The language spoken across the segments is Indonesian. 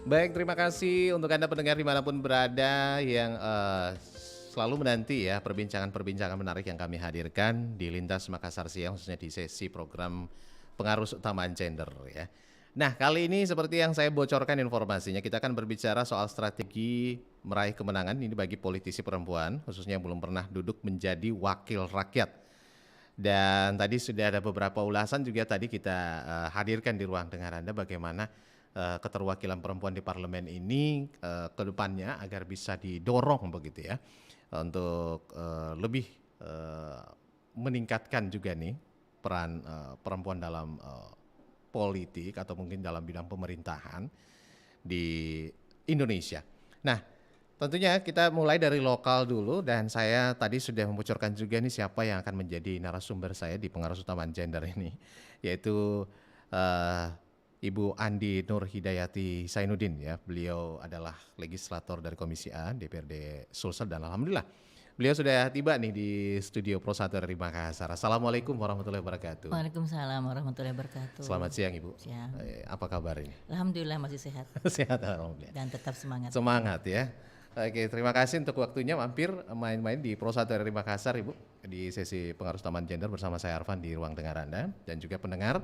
Baik, terima kasih untuk Anda pendengar dimanapun berada yang selalu menanti ya perbincangan-perbincangan menarik yang kami hadirkan di Lintas Makassar Siang, khususnya di sesi program Pengaruh Utamaan Gender ya. Nah, kali ini seperti yang saya bocorkan informasinya, kita akan berbicara soal strategi meraih kemenangan ini bagi politisi perempuan, khususnya yang belum pernah duduk menjadi wakil rakyat. Dan tadi sudah ada beberapa ulasan juga tadi kita hadirkan di ruang dengar Anda bagaimana keterwakilan perempuan di parlemen ini ke depannya agar bisa didorong begitu ya untuk lebih meningkatkan juga nih peran perempuan dalam politik atau mungkin dalam bidang pemerintahan di Indonesia. Nah, tentunya kita mulai dari lokal dulu dan saya tadi sudah membocorkan juga nih siapa yang akan menjadi narasumber saya di Pengaruh Utamaan Gender ini, yaitu eh, Ibu Andi Nur Hidayati Zainuddin ya. Beliau adalah legislator dari Komisi A DPRD Sulsel dan alhamdulillah beliau sudah tiba nih di studio Pro 1 dari Makassar. Assalamualaikum warahmatullahi wabarakatuh. Waalaikumsalam warahmatullahi wabarakatuh. Selamat siang Ibu. Siang. Apa kabar ini? Alhamdulillah masih sehat Sehat alhamdulillah. dan tetap semangat. Semangat ya. Oke, terima kasih untuk waktunya mampir main-main di Pro 1 dari Makassar Ibu di sesi Pengaruh Utamaan Gender bersama saya Arfan di ruang dengar Anda dan juga pendengar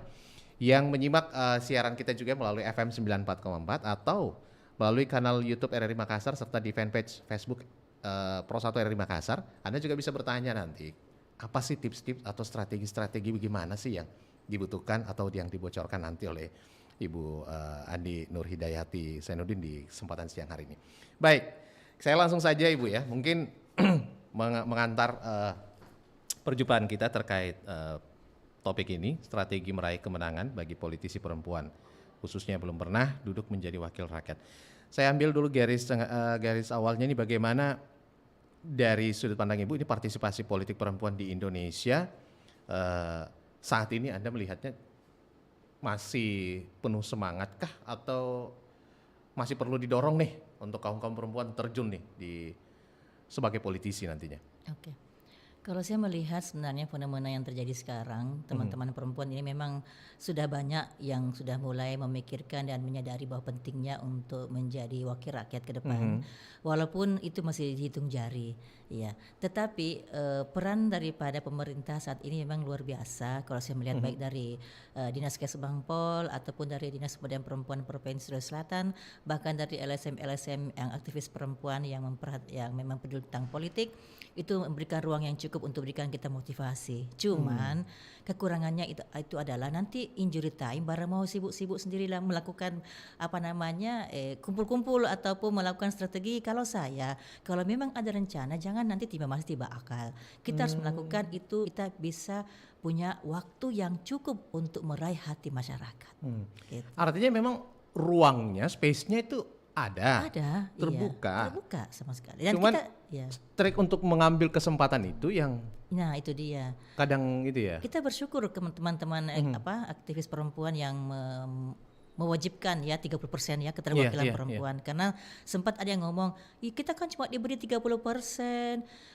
yang menyimak siaran kita juga melalui FM 94,4 atau melalui kanal YouTube RRI Makassar serta di fanpage Facebook Pro 1 RRI Makassar. Anda juga bisa bertanya nanti, apa sih tips-tips atau strategi-strategi bagaimana sih yang dibutuhkan atau yang dibocorkan nanti oleh Ibu Andi Nur Hidayati Zainuddin di kesempatan siang hari ini. Baik, saya langsung saja Ibu ya, mungkin mengantar perjumpaan kita terkait topik ini, strategi meraih kemenangan bagi politisi perempuan, khususnya belum pernah duduk menjadi wakil rakyat. Saya ambil dulu garis awalnya ini bagaimana dari sudut pandang Ibu ini partisipasi politik perempuan di Indonesia saat ini Anda melihatnya masih penuh semangat kah atau masih perlu didorong nih untuk kaum-kaum perempuan terjun nih sebagai politisi nantinya? Oke. Kalau saya melihat sebenarnya fenomena yang terjadi sekarang, teman-teman perempuan ini memang sudah banyak yang sudah mulai memikirkan dan menyadari bahwa pentingnya untuk menjadi wakil rakyat ke depan. Walaupun itu masih dihitung jari, ya. Tetapi peran daripada pemerintah saat ini memang luar biasa. Kalau saya melihat baik dari Dinas Kesbangpol ataupun dari Dinas Pemberdayaan Perempuan Provinsi Sulawesi Selatan, bahkan dari LSM-LSM yang aktivis perempuan yang memang peduli tentang politik, itu memberikan ruang yang cukup untuk berikan kita motivasi. Cuman kekurangannya itu adalah nanti injury time barang mau sibuk-sibuk sendirilah melakukan kumpul-kumpul ataupun melakukan strategi. Kalau memang ada rencana jangan nanti tiba akal. Kita harus melakukan itu, kita bisa punya waktu yang cukup untuk meraih hati masyarakat. Gitu. Artinya memang ruangnya, space-nya itu ada, terbuka, iya, terbuka sama sekali. Dan cuman kita, trik untuk mengambil kesempatan itu yang nah itu dia. kadang itu ya. Kita bersyukur ke teman-teman aktivis perempuan yang mewajibkan ya 30% ya keterwakilan perempuan. Karena sempat ada yang ngomong, kita kan cuma diberi 30%.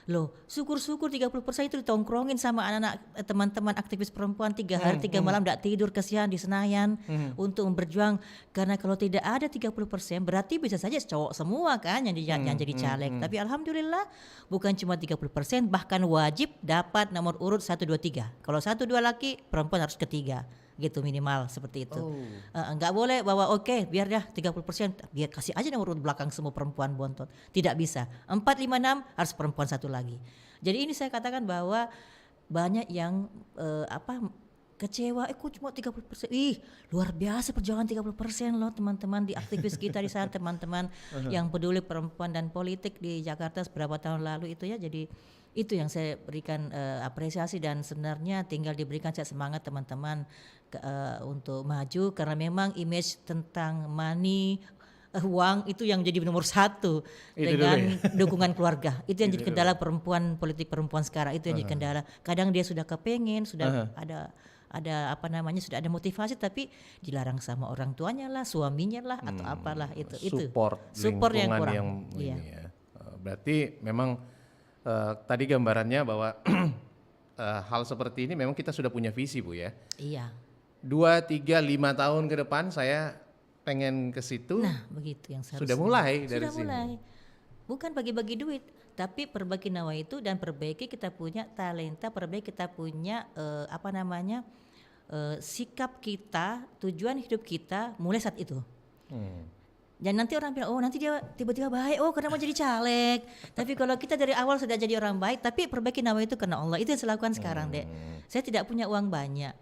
Loh, syukur-syukur 30% itu ditongkrongin sama anak-anak teman-teman aktivis perempuan 3 hari 3 malam enggak tidur kesian di Senayan untuk berjuang. Karena kalau tidak ada 30% berarti bisa saja cowok semua kan yang jadi caleg. Tapi alhamdulillah bukan cuma 30%, bahkan wajib dapat nomor urut 1 2 3. Kalau 1 2 laki, perempuan harus ketiga. Gitu minimal seperti itu. Enggak boleh bahwa biar dah 30%, biar kasih aja nomor urut belakang semua perempuan bontot. Tidak bisa. 4 5 6 harus perempuan satu lagi. Jadi ini saya katakan bahwa banyak yang kecewa, kok cuma 30%. Luar biasa perjuangan 30% loh teman-teman di aktivis kita di sana, teman-teman yang peduli perempuan dan politik di Jakarta beberapa tahun lalu itu ya. Jadi itu yang saya berikan apresiasi dan sebenarnya tinggal diberikan semangat teman-teman untuk maju karena memang image tentang money, uang itu yang jadi nomor satu itu dengan dukungan keluarga. Itu yang jadi kendala politik perempuan sekarang, itu yang jadi kendala. Kadang dia sudah kepengen, sudah ada sudah ada motivasi tapi dilarang sama orang tuanya lah, suaminya lah atau apalah itu. Support yang kurang. Yang ini ya. Berarti memang tadi gambarannya bahwa hal seperti ini memang kita sudah punya visi Bu ya. Iya. 2, 3, 5 tahun ke depan saya pengen ke situ. Nah, begitu yang seharusnya. Sudah mulai dari Sudah sini. mulai. Bukan bagi-bagi duit, tapi perbaiki nawa itu dan perbaiki kita punya talenta, perbaiki kita punya sikap kita, tujuan hidup kita mulai saat itu. Dan nanti orang bilang, oh nanti dia tiba-tiba baik, oh karena mau jadi caleg. Tapi kalau kita dari awal sudah jadi orang baik, tapi perbaiki nawa itu karena Allah. Itu yang saya lakukan sekarang, Dek. Saya tidak punya uang banyak.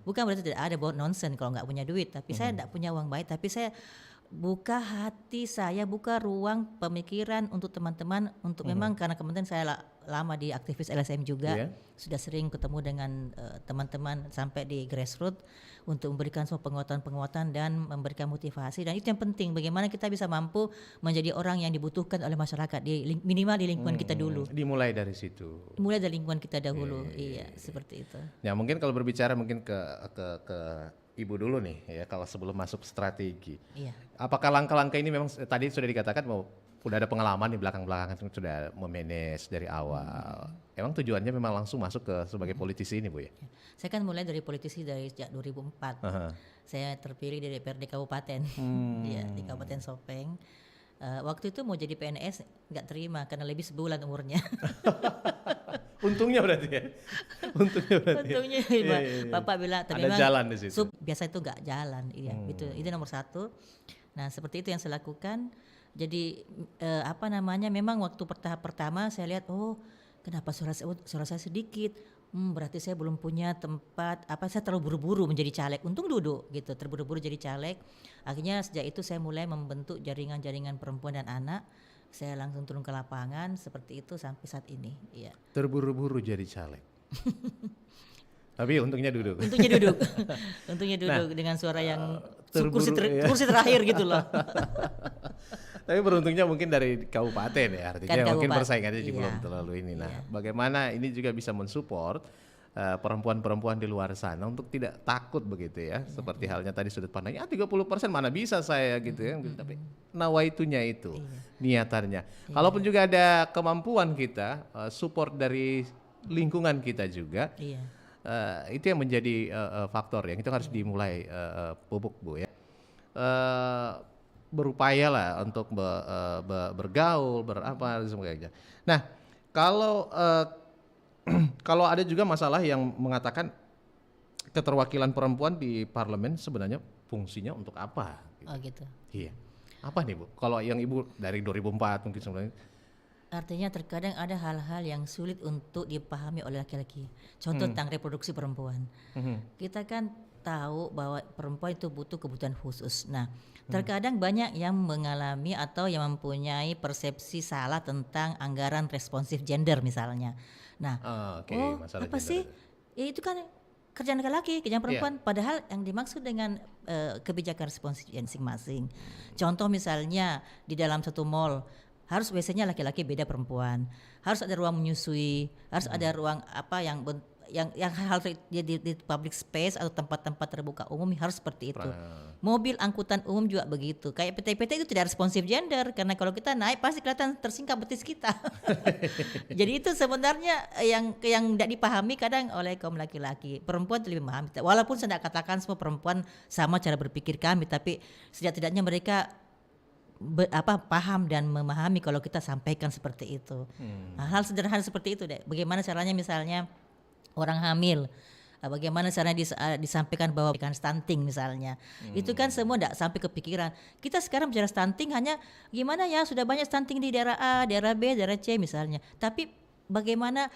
Bukan berarti tidak ada nonsen kalau nggak punya duit. Tapi saya tidak punya uang baik, tapi saya buka hati saya, buka ruang pemikiran untuk teman-teman, untuk memang karena kemudian saya lama di aktivis LSM juga, sudah sering ketemu dengan teman-teman sampai di grassroots untuk memberikan semua penguatan-penguatan dan memberikan motivasi, dan itu yang penting, bagaimana kita bisa mampu menjadi orang yang dibutuhkan oleh masyarakat minimal di lingkungan kita dulu. Dimulai dari situ. Mulai dari lingkungan kita dahulu, iya seperti itu. Ya mungkin kalau berbicara mungkin ke Ibu dulu nih ya, kalau sebelum masuk strategi. Iya. Apakah langkah-langkah ini memang tadi sudah dikatakan mau udah ada pengalaman di belakang-belakangan sudah memanage dari awal. Emang tujuannya memang langsung masuk ke sebagai politisi ini Bu ya? Saya kan mulai dari politisi dari sejak 2004. Saya terpilih dari DPRD Kabupaten, ya, di Kabupaten Sopeng. Waktu itu mau jadi PNS nggak terima karena lebih sebulan umurnya. Untungnya berarti ya. Untungnya Bapak bilang tapi ada jalan di situ. Biasa itu nggak jalan, iya. Itu nomor satu. Nah seperti itu yang saya lakukan. Jadi memang waktu tahap pertama saya lihat, oh kenapa suara saya sedikit. Berarti saya belum punya tempat, saya terlalu buru-buru menjadi caleg. Untung duduk gitu, terburu-buru jadi caleg. Akhirnya sejak itu saya mulai membentuk jaringan-jaringan perempuan dan anak. Saya langsung turun ke lapangan seperti itu sampai saat ini. Iya. Terburu-buru jadi caleg. Tapi untungnya duduk. Untungnya duduk dengan suara yang kursi terakhir gitu loh. Tapi beruntungnya mungkin dari kabupaten ya, artinya kan mungkin persaingannya juga belum iya, terlalu ini. Nah, bagaimana ini juga bisa mensupport perempuan-perempuan di luar sana untuk tidak takut begitu ya, seperti halnya tadi sudut pandangnya 30% mana bisa saya gitu ya, tapi nawaitunya itu niatannya. Kalaupun juga ada kemampuan kita support dari lingkungan kita juga, itu yang menjadi faktor yang itu harus dimulai pupuk Bu ya. Berupaya lah untuk bergaul, berapa dan sebagainya. Nah, kalau ada juga masalah yang mengatakan keterwakilan perempuan di parlemen sebenarnya fungsinya untuk apa? Gitu. Oh gitu. Iya. Apa nih Bu? Kalau yang Ibu dari 2004 mungkin sebenarnya. Artinya terkadang ada hal-hal yang sulit untuk dipahami oleh laki-laki. Contoh tentang reproduksi perempuan. Kita kan tahu bahwa perempuan itu butuh kebutuhan khusus. Nah, terkadang banyak yang mengalami atau yang mempunyai persepsi salah tentang anggaran responsif gender misalnya. Nah, apa sih? Ya itu kan kerjaan laki-laki, kerjaan perempuan. Padahal yang dimaksud dengan kebijakan responsif masing-masing. Contoh misalnya di dalam satu mall harus WC-nya laki-laki beda perempuan. Harus ada ruang menyusui, harus ada ruang yang hal di public space atau tempat-tempat terbuka umum harus seperti itu. Mobil angkutan umum juga begitu. Kayak PT-PT itu tidak responsif gender karena kalau kita naik pasti kelihatan tersingkap betis kita. Jadi itu sebenarnya yang tidak dipahami kadang oleh kaum laki-laki. Perempuan lebih memahami. Walaupun saya tidak katakan semua perempuan sama cara berpikir kami, tapi setidak-tidaknya mereka paham dan memahami kalau kita sampaikan seperti itu. Hal sederhana seperti itu deh. Bagaimana caranya misalnya orang hamil, bagaimana caranya disampaikan bahwa bukan stunting misalnya. Itu kan semua tidak sampai kepikiran. Kita sekarang bicara stunting hanya gimana ya, sudah banyak stunting di daerah A, daerah B, daerah C misalnya. Tapi bagaimana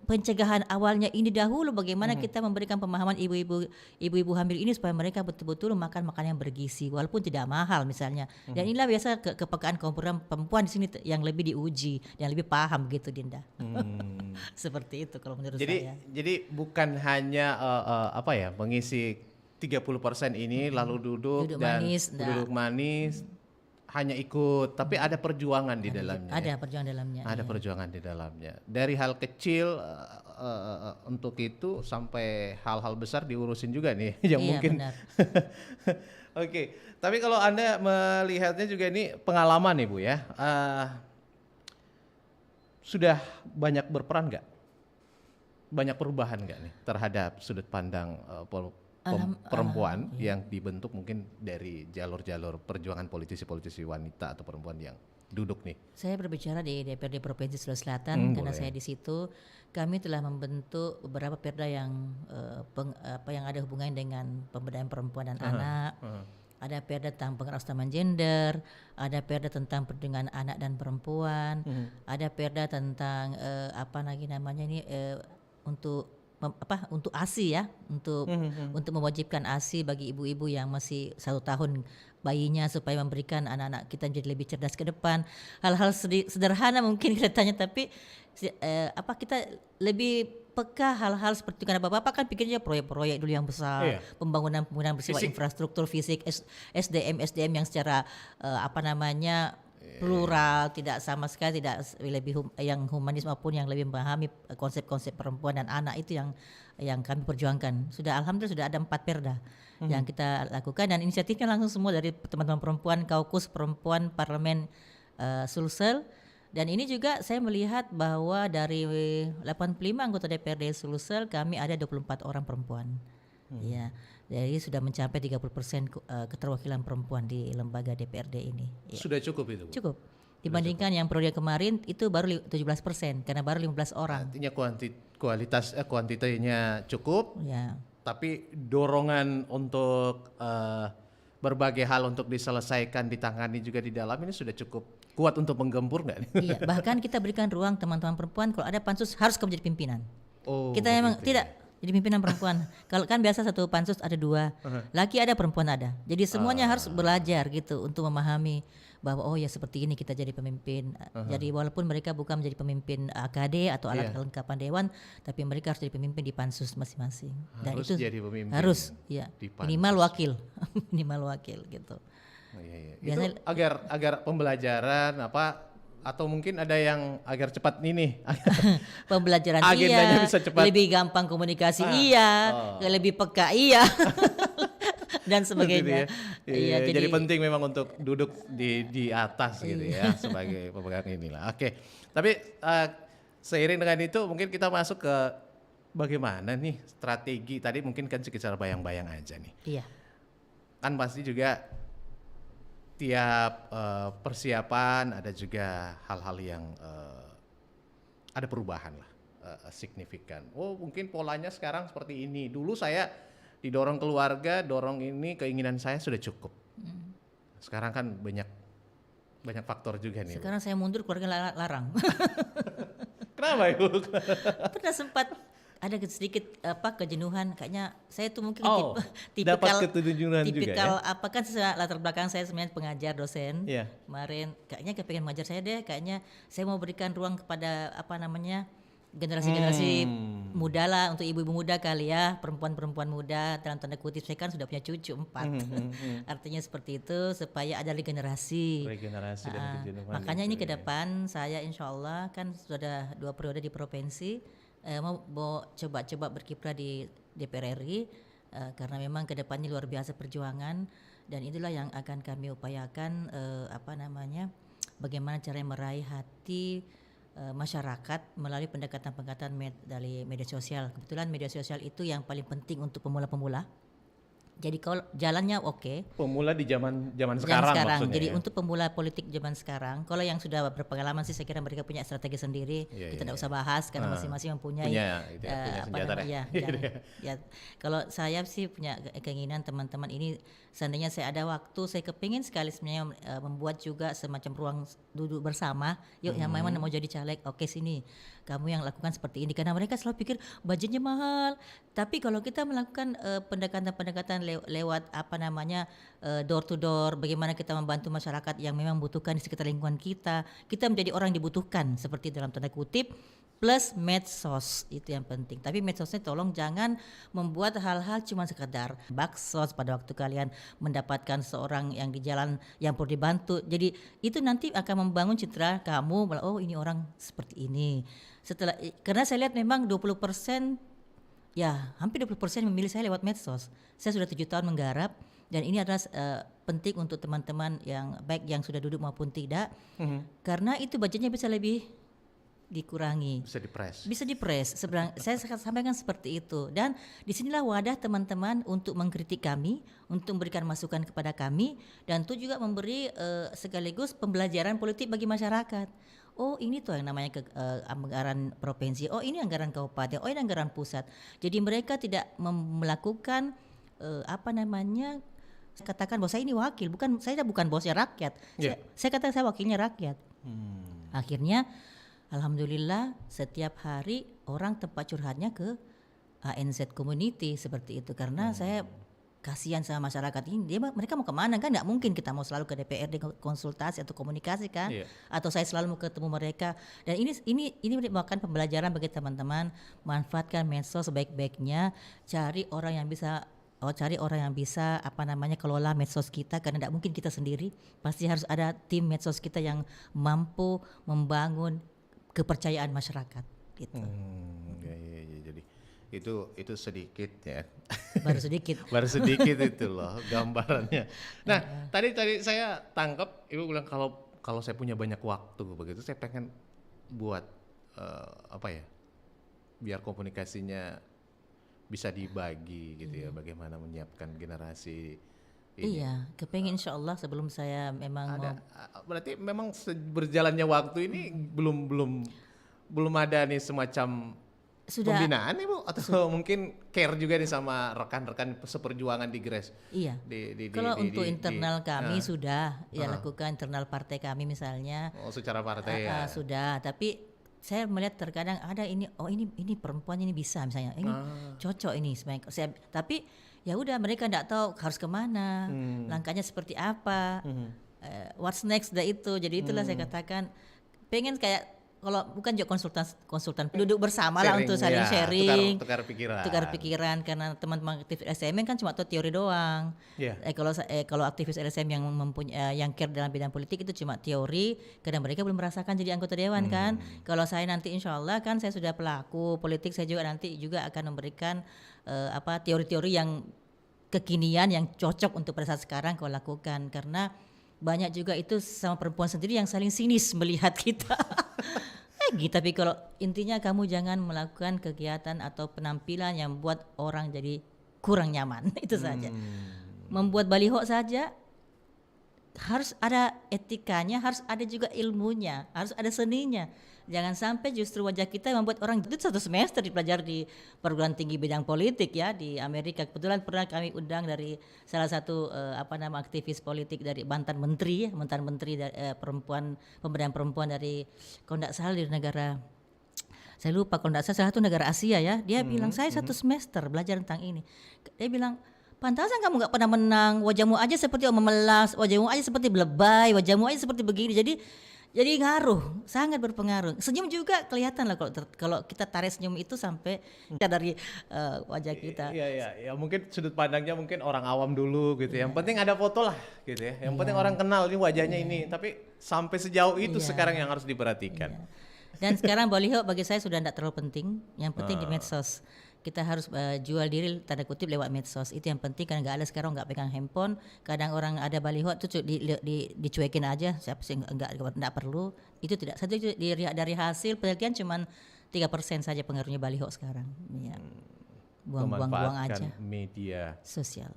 pencegahan awalnya ini dahulu, bagaimana kita memberikan pemahaman ibu-ibu hamil ini supaya mereka betul-betul makan makanan yang bergizi walaupun tidak mahal misalnya. Dan inilah biasa kepekaan kaum perempuan di sini yang lebih diuji, yang lebih paham gitu Dinda. Seperti itu kalau menurut saya. Jadi bukan hanya mengisi 30% ini lalu duduk manis hanya ikut, tapi ada perjuangan di dalamnya. Ada perjuangan dalamnya. Ada perjuangan di dalamnya. Dari hal kecil untuk itu sampai hal-hal besar diurusin juga nih, yang mungkin. Benar. Oke, tapi kalau Anda melihatnya juga ini pengalaman nih Bu ya, sudah banyak berperan nggak? Banyak perubahan nggak nih terhadap sudut pandang perempuan yang dibentuk mungkin dari jalur-jalur perjuangan politisi-politisi wanita atau perempuan yang duduk nih? Saya berbicara di DPRD Provinsi Sulawesi Selatan karena saya di situ. Kami telah membentuk beberapa perda yang yang ada hubungannya dengan pemberdayaan perempuan dan anak. Ada perda tentang pengerusaman gender, ada perda tentang perlindungan anak dan perempuan, ada perda tentang apa lagi namanya ini untuk untuk ASI ya, untuk mewajibkan ASI bagi ibu-ibu yang masih 1 tahun bayinya supaya memberikan anak-anak kita menjadi lebih cerdas ke depan. Hal-hal sederhana mungkin kelihatannya, tapi kita lebih peka hal-hal seperti itu karena bapak kan pikirnya proyek-proyek dulu yang besar, pembangunan bersifat infrastruktur fisik, SDM yang secara plural, tidak sama sekali tidak lebih yang humanis maupun yang lebih memahami konsep-konsep perempuan dan anak, itu yang kami perjuangkan. Alhamdulillah sudah ada 4 perda yang kita lakukan, dan inisiatifnya langsung semua dari teman-teman perempuan Kaukus Perempuan Parlemen Sulsel. Dan ini juga saya melihat bahwa dari 85 anggota DPRD Sulsel kami ada 24 orang perempuan. Ya, jadi sudah mencapai 30% keterwakilan perempuan di lembaga DPRD ini. Ya. Sudah cukup itu, Bu? Cukup. Dibandingkan yang periode kemarin itu baru 17% karena baru 15 orang. Artinya kuantitinya cukup. Ya. Tapi dorongan untuk berbagai hal untuk diselesaikan, ditangani juga di dalam ini sudah cukup kuat untuk menggempur nggak nih? Iya, bahkan kita berikan ruang teman-teman perempuan kalau ada pansus harus kamu jadi pimpinan. Oh, kita memang tidak jadi pimpinan perempuan. Kalau kan biasa satu pansus ada 2, laki ada, perempuan ada. Jadi semuanya harus belajar gitu untuk memahami bahwa oh ya seperti ini kita jadi pemimpin. Jadi walaupun mereka bukan menjadi pemimpin AKD atau alat kelengkapan dewan, tapi mereka harus jadi pemimpin di pansus masing-masing. Dan harus itu jadi pemimpin. Harus, ya. Minimal wakil, minimal wakil gitu. Oh, iya. Itu agar pembelajaran atau mungkin ada yang agar cepat ini pembelajaran agendanya bisa cepat, lebih gampang komunikasi lebih peka dan sebagainya. Iya, jadi penting memang untuk duduk di atas gitu ya sebagai pemegang inilah. Oke. Tapi seiring dengan itu mungkin kita masuk ke bagaimana nih strategi, tadi mungkin kan sekitar bayang-bayang aja nih. Iya. Kan pasti juga tiap persiapan ada juga hal-hal yang ada perubahan lah signifikan. Oh mungkin polanya sekarang seperti ini. Dulu saya didorong keluarga, dorong ini, keinginan saya sudah cukup. Sekarang kan banyak faktor juga nih. Sekarang saya mundur, keluarga larang. Kenapa Ibu? Pernah sempat ada sedikit kejenuhan, kayaknya saya tuh mungkin tipikal kejenuhan juga ya. Kan latar belakang saya sebenarnya pengajar, dosen. Kemarin kayaknya kepengen mengajar saya deh, kayaknya saya mau berikan ruang kepada generasi muda lah, untuk ibu-ibu muda kali ya, perempuan-perempuan muda, dalam tanda kutip. Saya kan sudah punya cucu 4. Artinya seperti itu supaya ada regenerasi dan kejenuhan. Makanya ini ke depan saya insya Allah kan sudah 2 periode di provinsi, mau coba berkiprah di DPR RI karena memang ke depannya luar biasa perjuangan, dan itulah yang akan kami upayakan bagaimana cara meraih hati masyarakat melalui pendekatan-pendekatan dari media sosial. Kebetulan media sosial itu yang paling penting untuk pemula-pemula. Jadi kalau jalannya pemula di zaman sekarang maksudnya. Jadi ya? untuk pemula politik zaman sekarang, kalau yang sudah berpengalaman sih saya kira mereka punya strategi sendiri. Kita tidak usah bahas karena masing-masing mempunyai senjata. Kalau saya sih punya keinginan teman-teman ini, seandainya saya ada waktu, saya kepingin sekali sebenarnya membuat juga semacam ruang duduk bersama. Yuk yang mana mau jadi caleg, sini kamu yang lakukan seperti ini, karena mereka selalu pikir budgetnya mahal. Tapi kalau kita melakukan pendekatan-pendekatan lewat door to door, bagaimana kita membantu masyarakat yang memang membutuhkan di sekitar lingkungan kita menjadi orang yang dibutuhkan seperti dalam tanda kutip, plus medsos, itu yang penting. Tapi medsosnya tolong jangan membuat hal-hal cuma sekedar baksos pada waktu kalian mendapatkan seorang yang di jalan yang perlu dibantu. Jadi itu nanti akan membangun citra kamu, oh ini orang seperti ini. Karena saya lihat memang 20%, ya hampir 20% memilih saya lewat medsos. Saya sudah 7 tahun menggarap, dan ini adalah penting untuk teman-teman yang baik yang sudah duduk maupun tidak, karena itu budgetnya bisa lebih dikurangi. Bisa dipres. Saya sampaikan seperti itu. Dan disinilah wadah teman-teman untuk mengkritik kami, untuk memberikan masukan kepada kami, dan itu juga memberi sekaligus pembelajaran politik bagi masyarakat. Oh ini tuh yang namanya anggaran provinsi. Oh ini anggaran kabupaten. Oh ini anggaran pusat. Jadi mereka tidak melakukan katakan bahwa saya ini wakil, saya bukan bosnya rakyat. Saya katakan saya wakilnya rakyat. Akhirnya alhamdulillah setiap hari orang tempat curhatnya ke ANZ community seperti itu, karena saya kasihan sama masyarakat ini. Mereka mau kemana kan? Nggak mungkin kita mau selalu ke DPRD konsultasi atau komunikasi kan? Atau saya selalu mau ketemu mereka. Dan ini merupakan pembelajaran bagi teman-teman. Manfaatkan medsos sebaik-baiknya. Cari orang yang bisa kelola medsos kita, karena tidak mungkin kita sendiri. Pasti harus ada tim medsos kita yang mampu membangun kepercayaan masyarakat gitu. Jadi itu sedikit ya. Baru sedikit. Baru sedikit itu loh gambarannya. Nah, tadi saya tangkap Ibu bilang kalau saya punya banyak waktu begitu, saya pengen buat biar komunikasinya bisa dibagi gitu ya, bagaimana menyiapkan generasi ini. Iya, kepengen insya Allah sebelum saya memang berarti memang berjalannya waktu ini belum ada nih semacam pembinaan nih Bu, atau mungkin care juga nih sama rekan-rekan seperjuangan di GRES. Iya. Kalau untuk internal kami sudah lakukan internal partai kami misalnya. Oh, secara partai ya. Sudah, tapi saya melihat terkadang ada ini perempuan ini bisa misalnya, ini cocok ini sebenarnya. Tapi ya udah, mereka tidak tahu harus kemana, langkahnya seperti apa, what's next itu. Jadi itulah saya katakan pengen kayak kalau bukan juga konsultan duduk bersama lah untuk saling sharing, tukar pikiran, karena teman-teman aktivis LSM kan cuma tahu teori doang. Kalau aktivis LSM yang mempunyai yang care dalam bidang politik itu cuma teori, karena mereka belum merasakan jadi anggota dewan kan. Kalau saya nanti insya Allah kan saya sudah pelaku politik, saya juga nanti juga akan memberikan teori-teori yang kekinian yang cocok untuk pada saat sekarang kau lakukan, karena banyak juga itu sama perempuan sendiri yang saling sinis melihat kita. Tapi kalau intinya kamu jangan melakukan kegiatan atau penampilan yang buat orang jadi kurang nyaman. Itu saja. Membuat baliho saja harus ada etikanya, harus ada juga ilmunya, harus ada seninya. Jangan sampai justru wajah kita membuat orang itu 1 semester dipelajari di perguruan tinggi bidang politik ya di Amerika. Kebetulan pernah kami undang dari salah satu aktivis politik dari mantan menteri dari pemberdayaan perempuan dari kalau tidak salah di negara, saya lupa, kalau tidak salah satu negara Asia ya. Dia bilang saya 1 semester belajar tentang ini. Dia bilang, pantasan kamu nggak pernah menang, wajahmu aja seperti memelas, wajahmu aja seperti belebay, wajahmu aja seperti begini. Jadi ngaruh, sangat berpengaruh. Senyum juga kelihatan lah kalau kita tarik senyum itu sampai dari wajah kita. Iya, mungkin sudut pandangnya mungkin orang awam dulu gitu. Yang penting ada foto lah gitu ya. Yang penting orang kenal ini wajahnya ini. Tapi sampai sejauh itu sekarang yang harus diperhatikan. Dan sekarang baliho bagi saya sudah tidak terlalu penting. Yang penting di medsos. Kita harus jual diri tanda kutip lewat medsos, itu yang penting, karena nggak ada sekarang nggak pegang handphone. Kadang orang ada baliho tuh dicuekin aja, siapa sih nggak perlu. Itu tidak. Satu dari hasil penelitian cuman 3% saja pengaruhnya baliho sekarang. Ya. Buang-buang aja. Media sosial,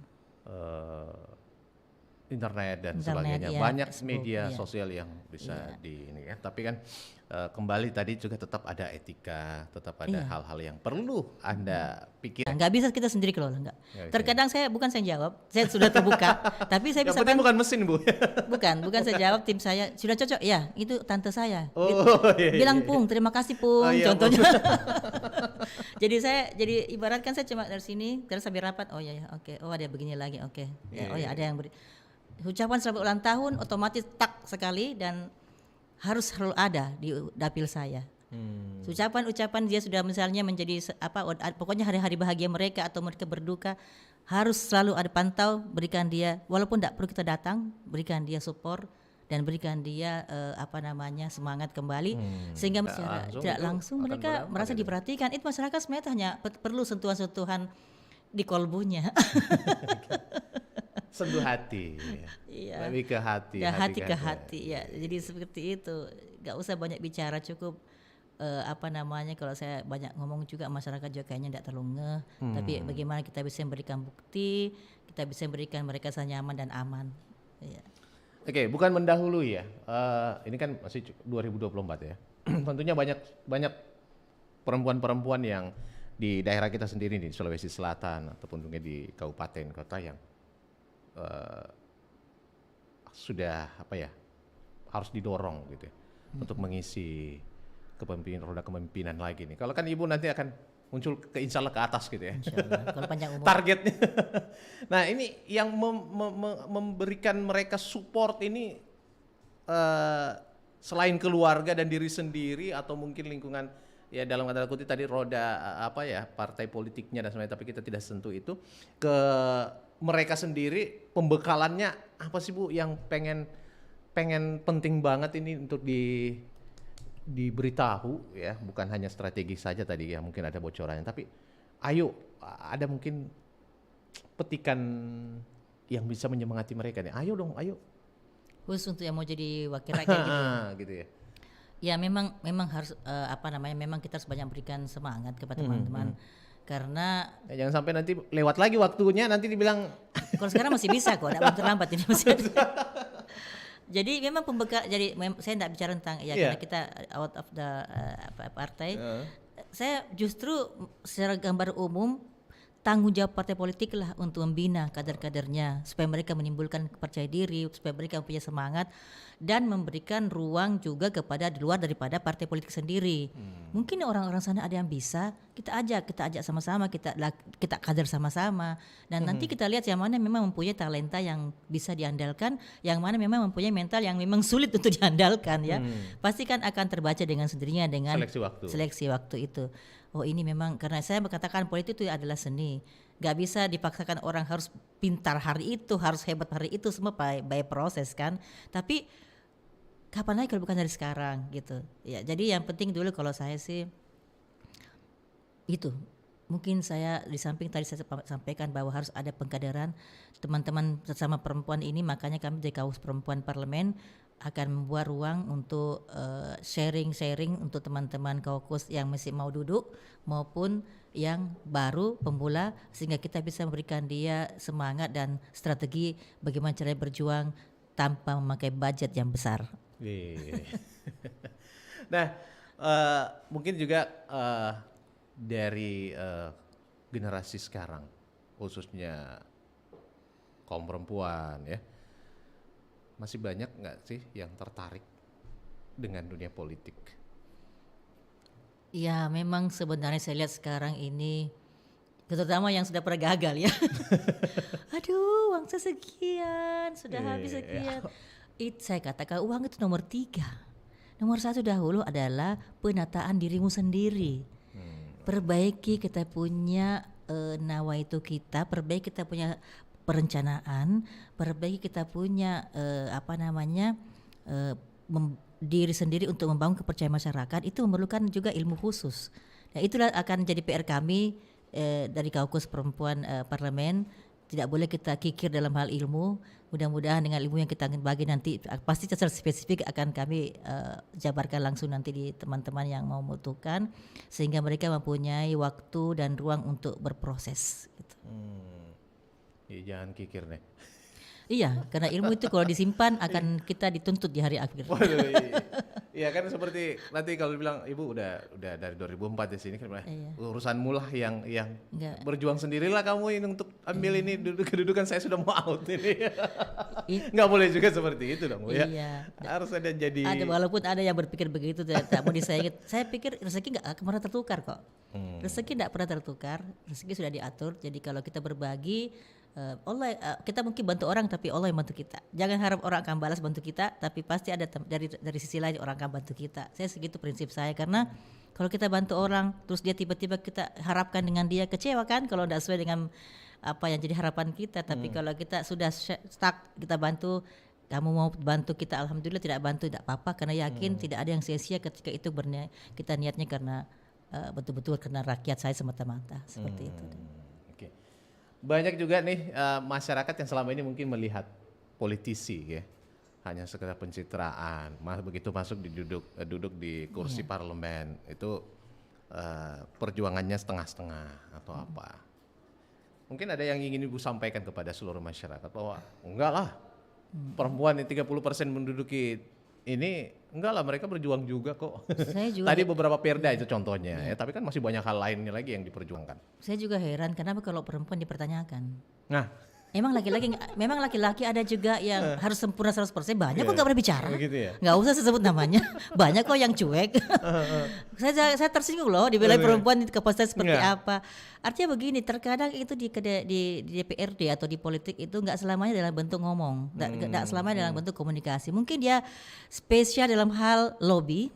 internet dan sebagainya. Banyak media sosial yang bisa ini ya. Tapi kan kembali tadi juga tetap ada etika, tetap ada hal-hal yang perlu Anda pikirkan. Nggak bisa kita sendiri kelola, enggak. Terkadang saya jawab, saya sudah terbuka, tapi saya bisa. Yang penting bukan mesin Bu. bukan saya jawab, tim saya sudah cocok. Ya, itu tante saya. Bilang Pung, terima kasih Pung, contohnya. Jadi ibaratkan saya cuma dari sini, terus sambil rapat. Oh ya, oke. Oh ada begini lagi, oke. Ada yang ucapan selamat ulang tahun otomatis tak sekali dan harus selalu ada di dapil saya. Ucapan dia sudah misalnya menjadi pokoknya hari-hari bahagia mereka atau mereka berduka harus selalu ada pantau, berikan dia walaupun tidak perlu kita datang, berikan dia support dan berikan dia semangat kembali sehingga tidak langsung mereka merasa diperhatikan. Itu masyarakat sebenarnya hanya perlu sentuhan-sentuhan di kolbunya. Sentuh hati, lebih ke hati, hati ke hati ya. Jadi seperti itu, nggak usah banyak bicara, cukup apa namanya, kalau saya banyak ngomong juga masyarakat juga kayaknya tidak terlalu ngeh. Tapi bagaimana kita bisa memberikan bukti, kita bisa memberikan mereka rasa nyaman dan aman. Ya. Oke, bukan mendahului ya. Ini kan masih 2024 ya. Tentunya banyak perempuan-perempuan yang di daerah kita sendiri nih, di Sulawesi Selatan ataupun juga di kabupaten kota yang sudah harus didorong gitu ya, untuk mengisi roda kepemimpinan lagi nih. Kalau kan ibu nanti akan muncul insya Allah ke atas gitu ya. Insya Allah, kalau panjang umur. Targetnya. Nah ini yang memberikan mereka support ini selain keluarga dan diri sendiri atau mungkin lingkungan ya dalam kata kutip tadi roda partai politiknya dan sebagainya, tapi kita tidak sentuh itu, ke mereka sendiri pembekalannya apa sih Bu yang pengen penting banget ini untuk diberitahu ya, bukan hanya strategi saja tadi ya mungkin ada bocorannya, tapi ayo ada mungkin petikan yang bisa menyemangati mereka nih, ayo dong, ayo. Khusus untuk yang mau jadi wakil rakyat gitu ya. Ya memang harus memang kita harus banyak berikan semangat kepada teman-teman. Karena jangan sampai nanti lewat lagi waktunya nanti dibilang kalau sekarang masih bisa kok, tidak terlambat ini masih ada. Jadi memang pembekal, saya tidak bicara tentang karena kita out of the partai. Saya justru secara gambar umum tanggung jawab partai politik lah untuk membina kader-kadernya supaya mereka menimbulkan kepercayaan diri, supaya mereka punya semangat dan memberikan ruang juga kepada di luar daripada partai politik sendiri. Mungkin orang-orang sana ada yang bisa, kita ajak sama-sama, kita kader sama-sama, dan nanti kita lihat yang mana memang mempunyai talenta yang bisa diandalkan, yang mana memang mempunyai mental yang memang sulit untuk diandalkan ya. Pasti kan akan terbaca dengan sendirinya dengan seleksi waktu itu. Oh ini memang, karena saya berkatakan politik itu adalah seni, gak bisa dipaksakan orang harus pintar hari itu, harus hebat hari itu, semua by proses kan. Tapi kapan lagi kalau bukan dari sekarang gitu ya. Jadi yang penting dulu kalau saya sih itu, mungkin saya di samping tadi saya sampaikan bahwa harus ada pengkaderan teman-teman sesama perempuan ini, makanya kami dari Kaukus Perempuan Parlemen akan membuat ruang untuk sharing untuk teman-teman Kaukus yang masih mau duduk maupun yang baru pemula, sehingga kita bisa memberikan dia semangat dan strategi bagaimana cara berjuang tanpa memakai budget yang besar. Nah, mungkin juga dari generasi sekarang, khususnya kaum perempuan ya, masih banyak nggak sih yang tertarik dengan dunia politik? Ya memang sebenarnya saya lihat sekarang ini, terutama yang sudah pernah gagal ya. Aduh, uang saya sekian, sudah habis sekian. Saya katakan uang itu nomor 3. Nomor 1 dahulu adalah penataan dirimu sendiri. Perbaiki kita punya nawaitu kita, perbaiki kita punya perencanaan, perbaiki kita punya diri sendiri untuk membangun kepercayaan masyarakat. Itu memerlukan juga ilmu khusus. Nah itulah akan jadi PR kami dari Kaukus Perempuan Parlemen. Tidak boleh kita kikir dalam hal ilmu. Mudah-mudahan dengan ilmu yang kita bagi nanti pasti secara spesifik akan kami jabarkan langsung nanti di teman-teman yang mau membutuhkan, sehingga mereka mempunyai waktu dan ruang untuk berproses gitu. Ya, jangan kikir nih. Iya, karena ilmu itu kalau disimpan akan kita dituntut di hari akhir. Iya kan, seperti nanti kalau bilang ibu udah dari 2004 di sini kan, urusanmu lah yang berjuang sendirilah kamu ini untuk ambil ini kedudukan, saya sudah mau out ini. Nggak boleh juga seperti itu dong, Bu ya. Iya. Harus ada jadi. Ada, walaupun ada yang berpikir begitu tak mau disayangin. Saya pikir rezeki nggak pernah tertukar kok. Rezeki nggak pernah tertukar, rezeki sudah diatur. Jadi kalau kita berbagi, Allah, kita mungkin bantu orang tapi Allah yang bantu kita. Jangan harap orang akan balas bantu kita, tapi pasti ada dari sisi lain orang akan bantu kita. Saya segitu prinsip saya, karena kalau kita bantu orang terus dia tiba-tiba kita harapkan dengan dia, kecewa kan kalau tidak sesuai dengan apa yang jadi harapan kita. Tapi kalau kita sudah stuck, kita bantu, kamu mau bantu kita, alhamdulillah, tidak bantu tidak apa-apa, karena yakin tidak ada yang sia-sia ketika itu kita niatnya karena betul-betul karena rakyat saya semata-mata, seperti itu. Banyak juga nih masyarakat yang selama ini mungkin melihat politisi ya hanya sekedar pencitraan. Begitu masuk duduk di kursi parlemen itu perjuangannya setengah-setengah atau apa. Mungkin ada yang ingin Ibu sampaikan kepada seluruh masyarakat bahwa enggak lah, perempuan yang 30% menduduki ini enggak lah, mereka berjuang juga kok. Saya juga Tadi beberapa perda itu contohnya ya, tapi kan masih banyak hal lainnya lagi yang diperjuangkan. saya juga heran kenapa kalau perempuan dipertanyakan. Nah, Memang laki-laki ada juga yang harus sempurna 100%, banyak kok nggak berbicara. begitu ya. Nggak usah sebut namanya. Banyak kok yang cuek. Saya tersinggung loh dibela perempuan di kapasitas seperti apa. Artinya begini, terkadang itu di DPRD atau di politik itu nggak selamanya dalam bentuk ngomong, nggak selamanya dalam bentuk komunikasi. Mungkin dia spesial dalam hal lobby,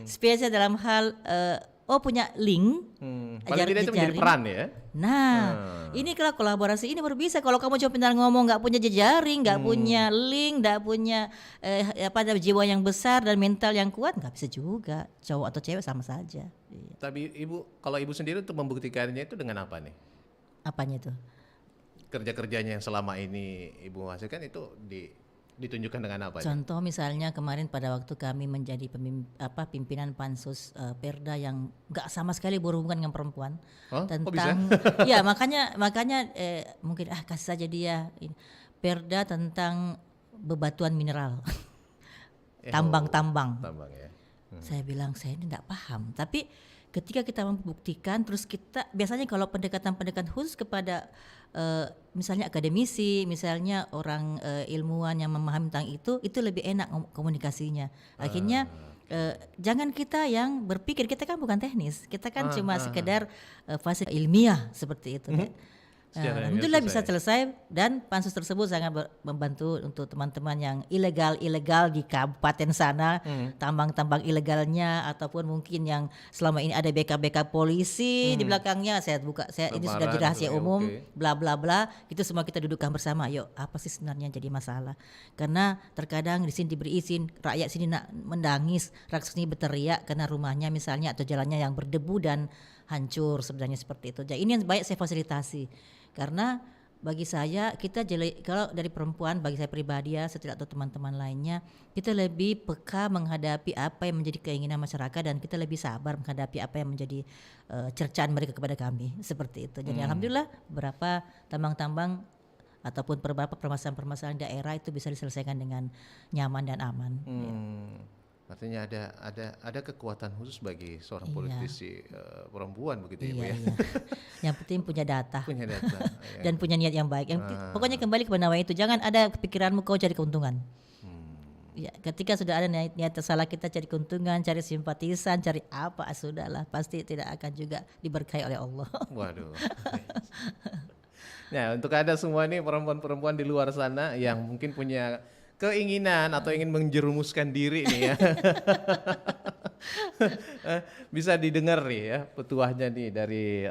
spesial dalam hal punya link. Paling tidak itu menjadi peran ya. Nah, ini kalau kolaborasi ini baru bisa. Kalau kamu cuma pintar ngomong, nggak punya jejaring, nggak punya link, nggak punya jiwa yang besar dan mental yang kuat, nggak bisa juga. Cowok atau cewek sama saja. Tapi kalau ibu sendiri untuk membuktikannya itu dengan apa nih? Apanya itu? Kerja-kerjanya yang selama ini ibu hasilkan itu ditunjukkan dengan apa? Contoh misalnya kemarin pada waktu kami menjadi pimpinan pansus Perda yang nggak sama sekali berhubungan dengan perempuan, Kok bisa? ya makanya mungkin kasih saja dia Perda tentang bebatuan mineral, tambang. Tambang ya. Saya bilang saya ini nggak paham, tapi ketika kita membuktikan, terus kita biasanya kalau pendekatan khusus kepada misalnya akademisi, misalnya orang ilmuwan yang memahami tentang itu lebih enak komunikasinya. Akhirnya jangan kita yang berpikir, kita kan bukan teknis, kita kan cuma sekedar fasilitas ilmiah seperti itu. Alhamdulillah bisa selesai, dan pansus tersebut sangat membantu untuk teman-teman yang ilegal di kabupaten sana, tambang-tambang ilegalnya, ataupun mungkin yang selama ini ada BK polisi di belakangnya. Ini sudah jadi rahasia umum, bla bla bla. Itu semua kita dudukkan bersama. Yuk, apa sih sebenarnya jadi masalah? Karena terkadang di sini diberi izin, rakyat sini nak menangis, rakyat sini berteriak karena rumahnya misalnya atau jalannya yang berdebu dan hancur sebenarnya seperti itu. Jadi ini yang baik saya fasilitasi. Karena bagi saya kalau dari perempuan, bagi saya pribadi ya, saya atau teman-teman lainnya, kita lebih peka menghadapi apa yang menjadi keinginan masyarakat, dan kita lebih sabar menghadapi apa yang menjadi cercaan mereka kepada kami seperti itu. Jadi alhamdulillah beberapa tambang-tambang ataupun beberapa permasalahan daerah itu bisa diselesaikan dengan nyaman dan aman. Ya. Artinya ada kekuatan khusus bagi seorang politisi perempuan begitu ya Bu ya. Iya. Yang penting punya data. Punya data. Dan punya niat yang baik. Pokoknya kembali kepada nawai itu. Jangan ada pikiranmu kau cari keuntungan. Ya, ketika sudah ada niat salah, kita cari keuntungan, cari simpatisan, cari apa, sudahlah pasti tidak akan juga diberkahi oleh Allah. Waduh. Nah, untuk ada semua nih perempuan-perempuan di luar sana yang mungkin punya keinginan atau ingin menjerumuskan diri nih ya. Bisa didengar nih ya petuahnya nih dari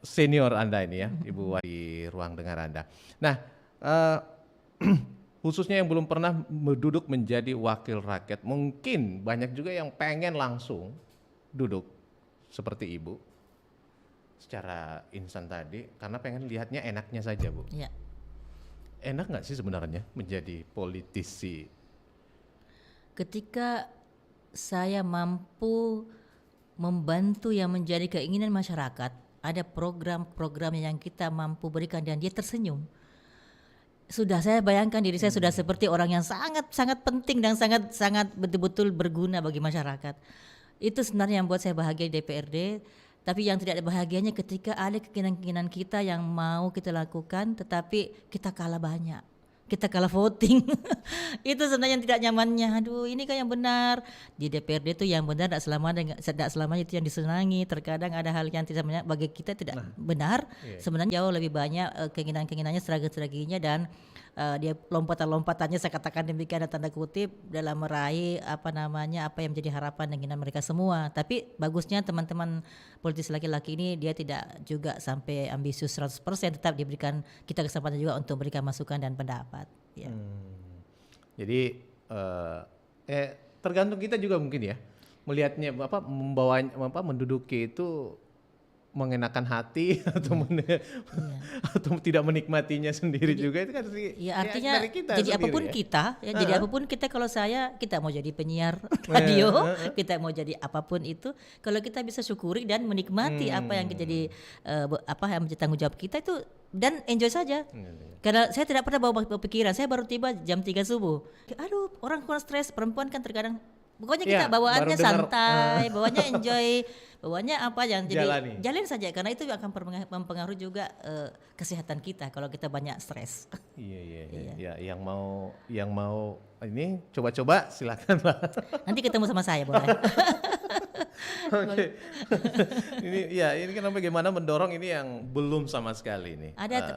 senior Anda ini ya, Ibu di ruang dengar Anda. Nah, khususnya yang belum pernah duduk menjadi wakil rakyat, mungkin banyak juga yang pengen langsung duduk seperti Ibu secara instan tadi karena pengen lihatnya enaknya saja Bu. Ya. Enak nggak sih sebenarnya menjadi politisi? Ketika saya mampu membantu yang menjadi keinginan masyarakat, ada program-program yang kita mampu berikan dan dia tersenyum. Sudah saya bayangkan diri saya sudah seperti orang yang sangat penting dan sangat betul-betul berguna bagi masyarakat. Itu sebenarnya yang buat saya bahagia di DPRD. Tapi yang tidak ada bahagianya ketika ada keinginan-keinginan kita yang mau kita lakukan, tetapi kita kalah banyak, kita kalah voting. Itu sebenarnya yang tidak nyamannya. Aduh, ini kan yang benar di DPRD itu yang benar, tidak selamanya itu yang disenangi. Terkadang ada hal yang tidak banyak bagi kita tidak benar. Sebenarnya jauh lebih banyak keinginan-keinginannya, strategi-strateginya, dan dia lompatan-lompatannya, saya katakan demikian tanda kutip, dalam meraih apa yang menjadi harapan dan keinginan mereka semua. Tapi bagusnya teman-teman politisi laki-laki ini dia tidak juga sampai ambisius 100%, tetap diberikan kita kesempatan juga untuk memberikan masukan dan pendapat. Ya. Jadi tergantung kita juga mungkin ya melihatnya membawanya menduduki itu mengenakan hati atau atau tidak menikmatinya sendiri juga itu kan ya artinya dari kita jadi sendiri, apapun ya. kita ya jadi apapun kita, kalau kita mau jadi penyiar radio, kita mau jadi apapun itu, kalau kita bisa syukuri dan menikmati apa yang jadi apa yang menjadi tanggung jawab kita itu, dan enjoy saja. Karena saya tidak pernah bawa pikiran, saya baru tiba jam 3 subuh. Aduh, orang kurang stres, perempuan kan terkadang pokoknya kita bawaannya santai, bawaannya enjoy, bawaannya apa yang jadi jalin saja, karena itu akan mempengaruhi juga kesehatan kita kalau kita banyak stres. Iya. Yang mau ini coba-coba silakan lah. Nanti ketemu sama saya boleh. Oke. Ini kan bagaimana mendorong ini yang belum sama sekali nih.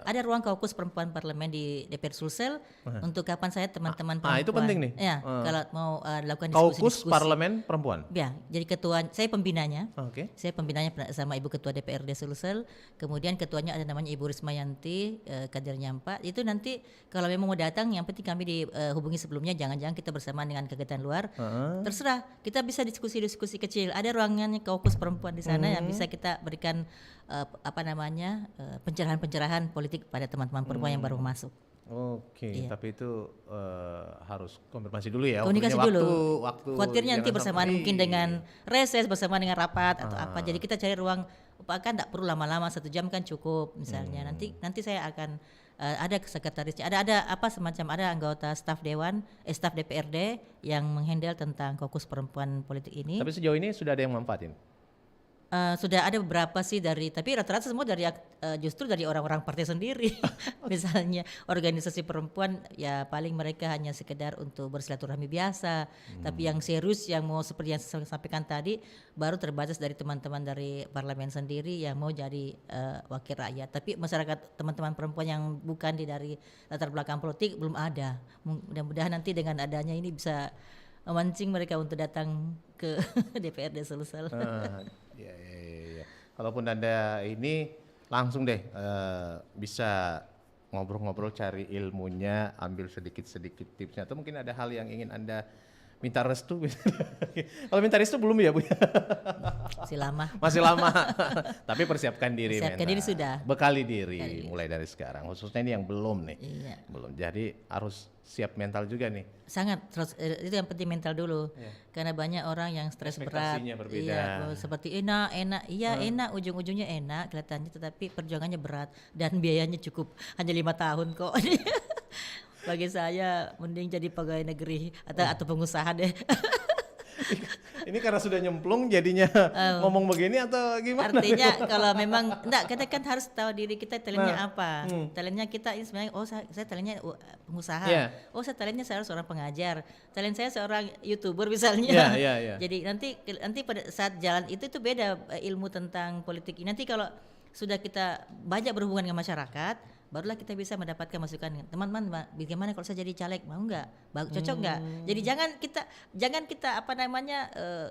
Ada ruang kaukus perempuan parlemen di DPR Sulsel untuk kapan saya teman-teman perempuan. Itu penting nih. Ya, kalau mau lakukan diskusi. Kaukus parlemen perempuan. Ya, jadi saya pembinanya. Oke. Saya pembinanya sama Ibu Ketua DPRD Sulsel. Kemudian ketuanya ada namanya Ibu Rismayanti, kadernya 4. Itu nanti kalau memang mau datang, yang penting kami dihubungi sebelumnya, jangan-jangan kita bersamaan dengan kegiatan luar. Terserah, kita bisa diskusi-diskusi kecil. Ada ruangannya kaukus perempuan di sana yang bisa kita berikan pencerahan-pencerahan politik pada teman-teman perempuan yang baru masuk. Oke, tapi itu harus konfirmasi dulu ya. Komunikasi dulu. Waktu khawatirnya nanti bersamaan mungkin dengan reses, bersamaan dengan rapat atau apa. Jadi kita cari ruang, kan tak perlu lama-lama, 1 jam kan cukup misalnya. Nanti saya akan ada sekretarisnya, ada anggota staf DPRD yang menghandle tentang kaukus perempuan politik ini. Tapi sejauh ini sudah ada yang manfaatin? Sudah ada beberapa sih tapi rata-rata semua justru dari orang-orang partai sendiri. Misalnya organisasi perempuan ya paling mereka hanya sekedar untuk bersilaturahmi biasa. Tapi yang serius, yang mau seperti yang saya sampaikan tadi, baru terbatas dari teman-teman dari parlemen sendiri yang mau jadi wakil rakyat. Tapi masyarakat, teman-teman perempuan yang bukan dari latar belakang politik belum ada. Mudah-mudahan nanti dengan adanya ini bisa memancing mereka untuk datang ke DPRD Sulsel. Ya. Kalaupun ada ini langsung deh bisa ngobrol-ngobrol, cari ilmunya, ambil sedikit-sedikit tipsnya, atau mungkin ada hal yang ingin Anda minta restu. Kalau minta restu belum ya, Bu? Masih lama. Tapi persiapkan diri. Persiapkan diri sudah. Bekali diri mulai dari sekarang. Khususnya ini yang belum nih. Iya. Belum. Jadi harus siap mental juga nih. Sangat, itu yang penting, mental dulu. Karena banyak orang yang stres berat. Berbeda. Seperti enak, enak, ujung-ujungnya enak kelihatannya, tetapi perjuangannya berat dan biayanya cukup hanya 5 tahun kok. Bagi saya mending jadi pegawai negeri atau pengusaha deh. Ini karena sudah nyemplung jadinya ngomong begini atau gimana? Artinya kalau memang kita kan harus tahu diri kita talentnya apa. Talentnya kita ini sebenarnya, saya talentnya pengusaha. Saya talentnya saya seorang pengajar. Talent saya seorang YouTuber misalnya. Jadi nanti pada saat jalan itu beda ilmu tentang politik ini. Nanti kalau sudah kita banyak berhubungan dengan masyarakat, barulah kita bisa mendapatkan masukan. Teman-teman, bagaimana kalau saya jadi caleg, mau nggak, cocok nggak? Jadi jangan kita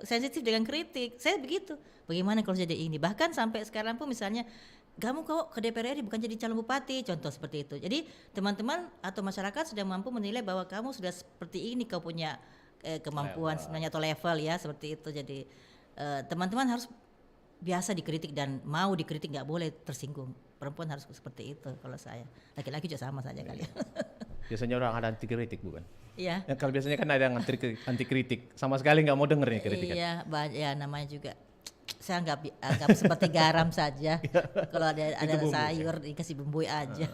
sensitif dengan kritik. Saya begitu. Bagaimana kalau jadi ini? Bahkan sampai sekarang pun misalnya, kamu kok ke DPR RI bukan jadi calon bupati, contoh seperti itu. Jadi teman-teman atau masyarakat sudah mampu menilai bahwa kamu sudah seperti ini, kau punya kemampuan sebenarnya atau level ya seperti itu. Jadi teman-teman harus biasa dikritik dan mau dikritik, nggak boleh tersinggung. Perempuan harus seperti itu kalau saya. Laki-laki juga sama saja kali. Biasanya orang ada anti kritik, bukan? Iya. Ya, kalau biasanya kan ada yang anti kritik, sama sekali nggak mau denger nih kritikan. Iya, namanya juga. Saya anggap seperti garam saja. Kalau ada sayur dikasih bumbu aja.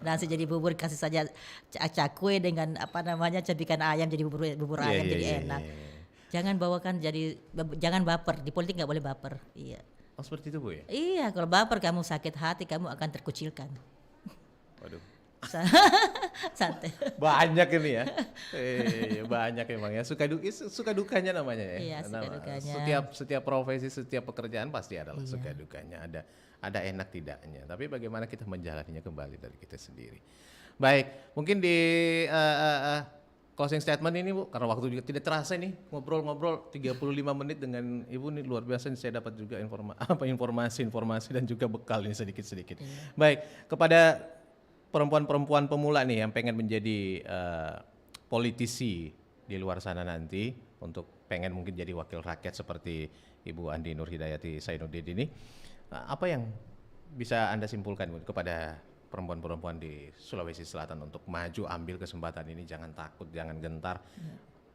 Nasi jadi bubur, kasih saja cakwe dengan cabikan ayam jadi bubur ayam jadi enak. Jangan jangan baper. Di politik nggak boleh baper. Iya. Oh, seperti itu, Bu ya? Iya, kalau baper kamu sakit hati, kamu akan terkucilkan. Waduh. Santai. Banyak ini ya. Banyak emang ya. Suka dukanya namanya ya. Iya, suka dukanya. Setiap profesi, setiap pekerjaan pasti ada suka dukanya. Ada enak tidaknya. Tapi bagaimana kita menjalaninya kembali dari kita sendiri. Baik, mungkin di closing statement ini, Bu, karena waktu juga tidak terasa nih, ngobrol-ngobrol 35 menit dengan Ibu nih, luar biasa nih, saya dapat juga informasi dan juga bekal ini sedikit-sedikit. Baik, kepada perempuan-perempuan pemula nih yang pengen menjadi politisi di luar sana nanti, untuk pengen mungkin jadi wakil rakyat seperti Ibu Andi Nurhidayati Sainuddin ini, Apa yang bisa Anda simpulkan Bu, kepada perempuan-perempuan di Sulawesi Selatan untuk maju, ambil kesempatan ini, jangan takut, jangan gentar,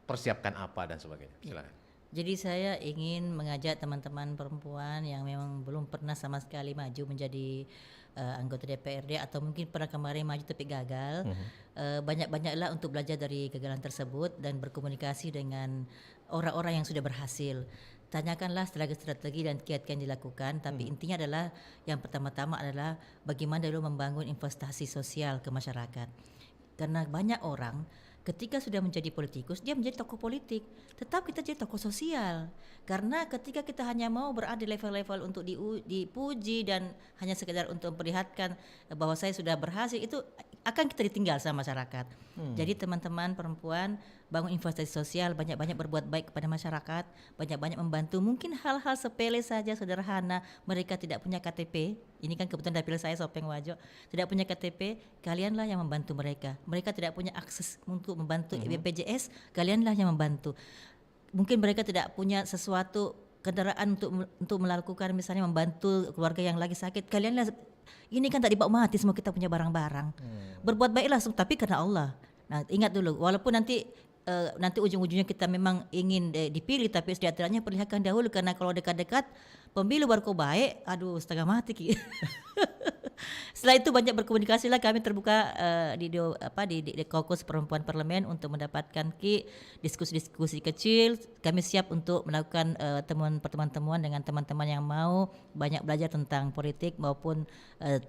persiapkan apa dan sebagainya. Silakan. Jadi saya ingin mengajak teman-teman perempuan yang memang belum pernah sama sekali maju menjadi anggota DPRD atau mungkin pernah kemarin maju tapi gagal, banyak-banyaklah untuk belajar dari kegagalan tersebut dan berkomunikasi dengan orang-orang yang sudah berhasil. Tanyakanlah strategi dan kiat-kiat yang dilakukan, tapi intinya adalah yang pertama-tama adalah bagaimana dulu membangun investasi sosial ke masyarakat. Karena banyak orang ketika sudah menjadi politikus, dia menjadi tokoh politik. Tetap kita jadi tokoh sosial. Karena ketika kita hanya mau berada di level-level untuk dipuji dan hanya sekedar untuk memperlihatkan bahwa saya sudah berhasil, itu akan kita ditinggal sama masyarakat. Jadi teman-teman perempuan, bangun investasi sosial, banyak-banyak berbuat baik kepada masyarakat, banyak-banyak membantu. Mungkin hal-hal sepele saja, sederhana. Mereka tidak punya KTP. Ini kan kebetulan dapil saya Sopeng Wajo, tidak punya KTP, kalianlah yang membantu mereka. Mereka tidak punya akses untuk membantu BPJS, kalianlah yang membantu. Mungkin mereka tidak punya sesuatu kendaraan untuk melakukan misalnya membantu keluarga yang lagi sakit, kalianlah. Ini kan tak dibawa mati, semua kita punya barang-barang. Berbuat baiklah, tapi karena Allah. Nah, ingat dulu, walaupun nanti ujung-ujungnya kita memang ingin dipilih, tapi setidaknya perlihatkan dahulu, karena kalau dekat-dekat pemilu baru kau baik, aduh setengah mati Ki. Setelah itu banyak berkomunikasi lah, kami terbuka di Kaukus Perempuan Parlemen untuk mendapatkan diskusi-diskusi kecil. Kami siap untuk melakukan pertemuan-temuan dengan teman-teman yang mau banyak belajar tentang politik maupun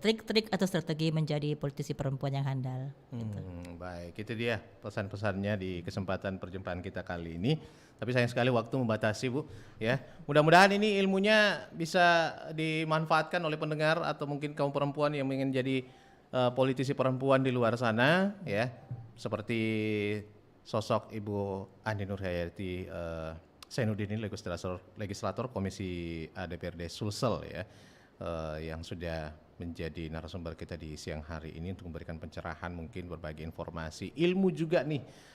trik-trik atau strategi menjadi politisi perempuan yang handal. Gitu. Baik, itu dia pesan-pesannya di kesempatan perjumpaan kita kali ini. Tapi sayang sekali waktu membatasi Bu, ya. Mudah-mudahan ini ilmunya bisa dimanfaatkan oleh pendengar atau mungkin kaum perempuan yang ingin jadi politisi perempuan di luar sana, ya. Seperti sosok Ibu Andi Nurhayati Zainuddin ini, legislator Komisi DPRD Sulsel, ya, yang sudah menjadi narasumber kita di siang hari ini untuk memberikan pencerahan, mungkin berbagi informasi, ilmu juga nih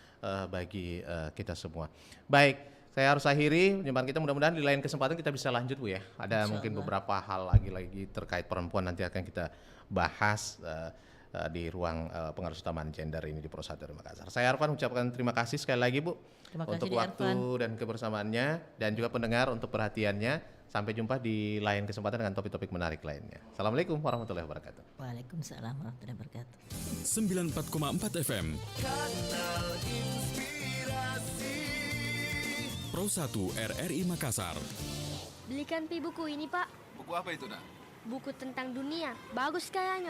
bagi kita semua. Baik, saya harus akhiri perjumpaan kita. Mudah-mudahan di lain kesempatan kita bisa lanjut Bu ya. Ada mungkin beberapa hal lagi terkait perempuan nanti akan kita bahas di ruang pengarus utamaan gender ini di Pro 1 Makassar. Saya Arfan ucapkan terima kasih sekali lagi Bu untuk waktu dan kebersamaannya, dan juga pendengar untuk perhatiannya. Sampai jumpa di lain kesempatan dengan topik-topik menarik lainnya. Assalamualaikum warahmatullahi wabarakatuh. Waalaikumsalam warahmatullahi wabarakatuh. 94,4 FM Kanal Inspirasi Pro 1 RRI Makassar. Belikan pi buku ini Pak. Buku apa itu, Nak? Buku tentang dunia. Bagus kayaknya.